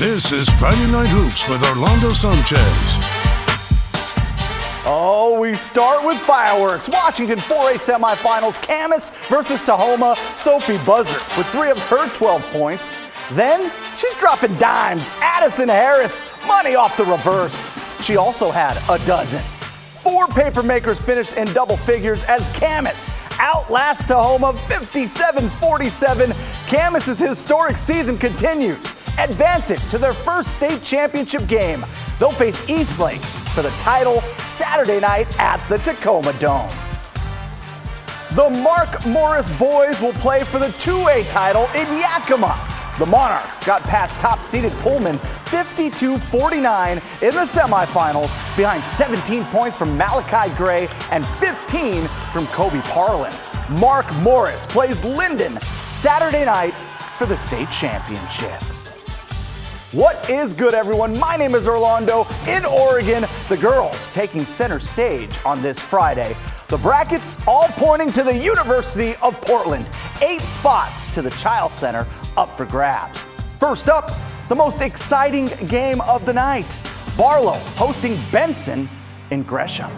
This is Friday Night Hoops with Orlando Sanchez. Oh, we start with fireworks. Washington 4A semifinals, Camas versus Tahoma. Sophie Buzzard with 3 of her 12 points. Then she's dropping dimes. Addison Harris, money off the reverse. She also had a dozen. 4 papermakers finished in double figures as Camas outlasts Tahoma 57-47. Camas' historic season continues, advancing to their first state championship game. They'll face Eastlake for the title Saturday night at the Tacoma Dome. The Mark Morris boys will play for the 2A title in Yakima. The Monarchs got past top-seeded Pullman 52-49 in the semifinals behind 17 points from Malachi Gray and 15 from Kobe Parlin. Mark Morris plays Linden Saturday night for the state championship. What is good, everyone? My name is Orlando in Oregon. The girls taking center stage on this Friday. The brackets all pointing to the University of Portland. 8 spots to the Child Center up for grabs. First up, the most exciting game of the night. Barlow hosting Benson in Gresham.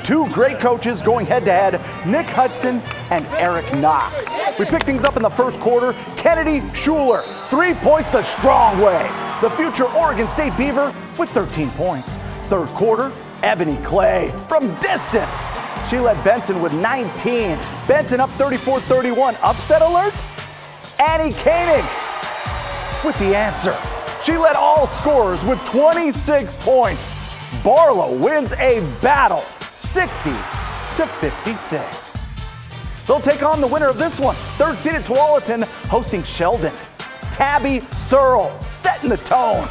2 great coaches going head-to-head, Nick Hudson and Eric Knox. We pick things up in the first quarter. Kennedy Schuler, 3 points the strong way. The future Oregon State Beaver with 13 points. Third quarter, Ebony Clay from distance. She led Benson with 19. Benson up 34-31. Upset alert? Annie Koenig with the answer. She led all scorers with 26 points. Barlow wins a battle, 60-56. They'll take on the winner of this one. Third-seeded Tualatin hosting Sheldon. Tabby Searle setting the tone.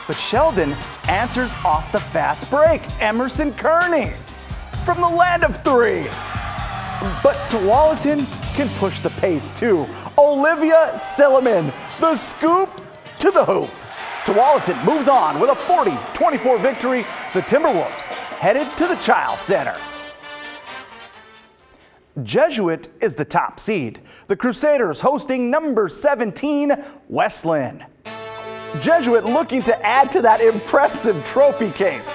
But Sheldon answers off the fast break. Emerson Kearney from the land of 3. But Tualatin can push the pace too. Olivia Silliman, the scoop to the hoop. Tualatin moves on with a 40-24 victory. The Timberwolves headed to the Child Center. Jesuit is the top seed. The Crusaders hosting number 17, Westland. Jesuit looking to add to that impressive trophy case.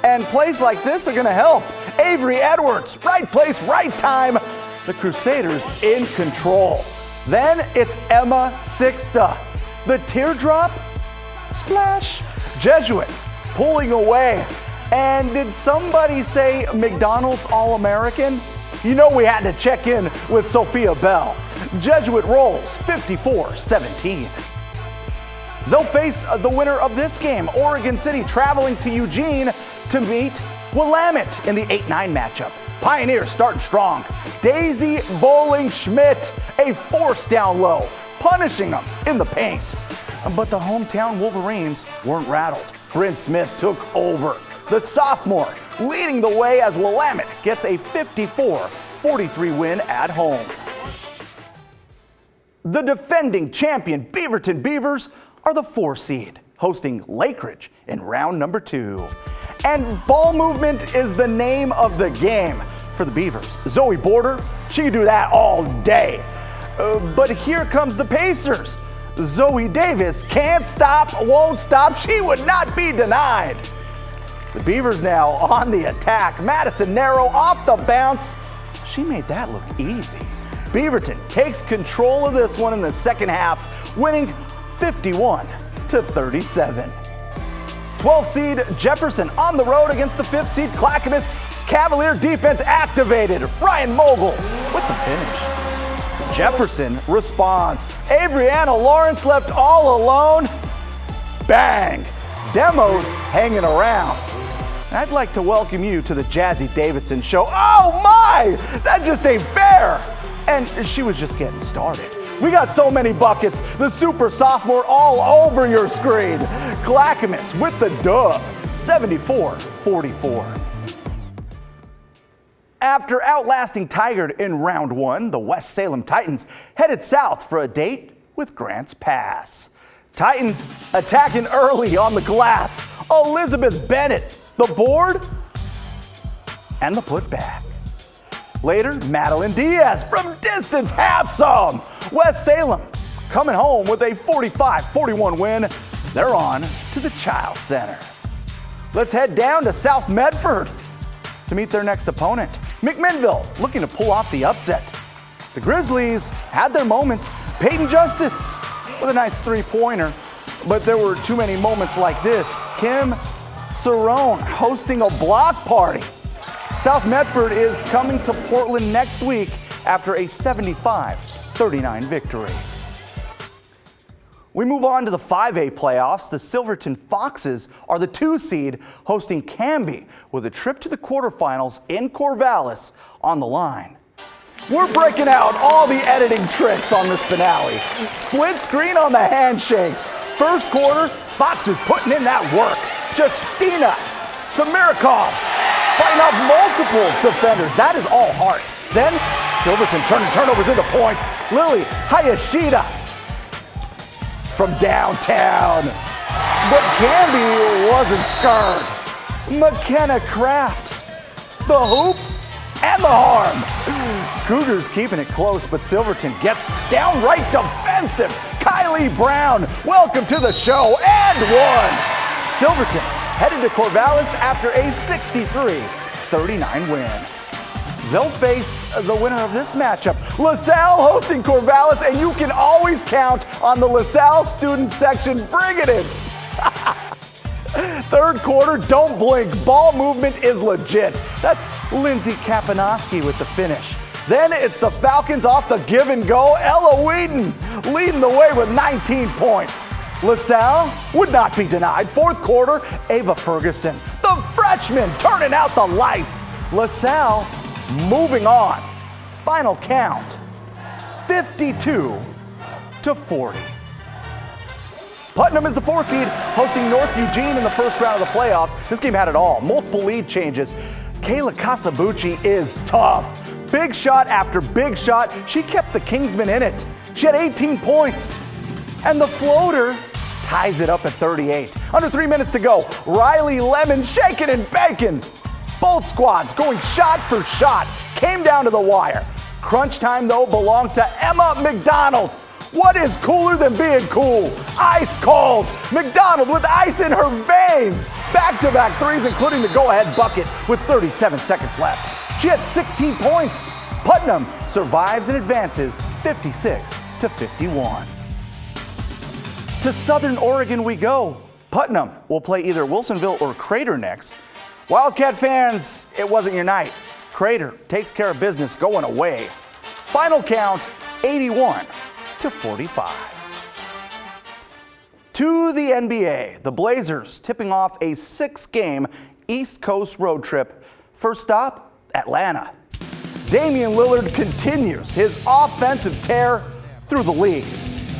And plays like this are going to help. Avery Edwards, right place, right time. The Crusaders in control. Then it's Emma Sixta. The teardrop, splash. Jesuit pulling away. And did somebody say McDonald's All-American? You know we had to check in with Sophia Bell. Jesuit rolls 54-17. They'll face the winner of this game, Oregon City, traveling to Eugene to meet Willamette in the 8-9 matchup. Pioneers starting strong. Daisy Bowling Schmidt, a force down low, punishing them in the paint. But the hometown Wolverines weren't rattled. Bryn Smith took over. The sophomore leading the way as Willamette gets a 54-43 win at home. The defending champion Beaverton Beavers are the 4 seed, hosting Lakeridge in round number 2. And ball movement is the name of the game for the Beavers. Zoe Border, she can do that all day. But here comes the Pacers. Zoe Davis can't stop, won't stop. She would not be denied. The Beavers now on the attack. Madison Narrow off the bounce. She made that look easy. Beaverton takes control of this one in the second half, winning 51-37. 12 seed Jefferson on the road against the 5th seed Clackamas. Cavalier defense activated. Ryan Mogul with the finish. Jefferson responds. Adriana Lawrence left all alone. Bang! Demos hanging around. I'd like to welcome you to the Jazzy Davidson Show. Oh my! That just ain't fair! And she was just getting started. We got so many buckets. The super sophomore all over your screen. Clackamas with the dub, 74-44. After outlasting Tigard in round 1, the West Salem Titans headed south for a date with Grants Pass. Titans attacking early on the glass. Elizabeth Bennett, the board, and the putback. Later, Madeline Diaz from distance half some. West Salem coming home with a 45-41 win. they're on to the Child Center. Let's head down to South Medford to meet their next opponent. McMinnville looking to pull off the upset. The Grizzlies had their moments. Peyton Justice with a nice three-pointer, but there were too many moments like this. Kim Cerrone hosting a block party. South Medford is coming to Portland next week after a 75-39 victory. We move on to the 5A playoffs. The Silverton Foxes are the 2 seed hosting Canby with a trip to the quarterfinals in Corvallis on the line. We're breaking out all the editing tricks on this finale. Split screen on the handshakes. First quarter, Foxes putting in that work. Justina Samirikov fighting off multiple defenders. That is all heart. Then Silverton turning turnovers into points. Lily Hayashida from downtown. But Canby wasn't scared. McKenna Kraft, the hoop and the harm. Cougars keeping it close, but Silverton gets downright defensive. Kylie Brown, welcome to the show, and one. Silverton headed to Corvallis after a 63-39 win. They'll face the winner of this matchup, LaSalle hosting Corvallis, and you can always count on the LaSalle student section bringing it. Third quarter, don't blink. Ball movement is legit. That's Lindsay Kapanoski with the finish. Then it's the Falcons off the give and go. Ella Whedon leading the way with 19 points. LaSalle would not be denied. Fourth quarter, Ava Ferguson, the freshman, turning out the lights. LaSalle moving on. Final count, 52-40. Putnam is the 4 seed hosting North Eugene in the first round of the playoffs. This game had it all. Multiple lead changes. Kayla Casabucci is tough. Big shot after big shot. She kept the Kingsmen in it. She had 18 points. And the floater ties it up at 38. Under 3 minutes to go. Riley Lemon shaking and baking. Both squads going shot for shot. Came down to the wire. Crunch time, though, belonged to Emma McDonald. What is cooler than being cool? Ice cold. McDonald with ice in her veins. Back-to-back threes, including the go-ahead bucket with 37 seconds left. She had 16 points. Putnam survives and advances 56-51. To Southern Oregon we go. Putnam will play either Wilsonville or Crater next. Wildcat fans, it wasn't your night. Crater takes care of business going away. Final count, 81-45. To the NBA, the Blazers tipping off a 6-game East Coast road trip. First stop, Atlanta. Damian Lillard continues his offensive tear through the league.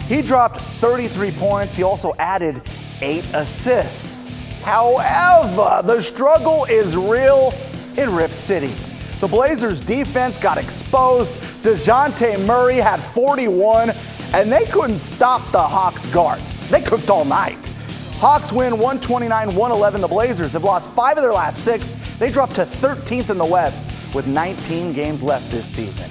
He dropped 33 points. He also added 8 assists. However, the struggle is real in Rip City. The Blazers' defense got exposed. DeJounte Murray had 41, and they couldn't stop the Hawks guards. They cooked all night. Hawks win 129-111. The Blazers have lost 5 of their last 6. They dropped to 13th in the West with 19 games left this season.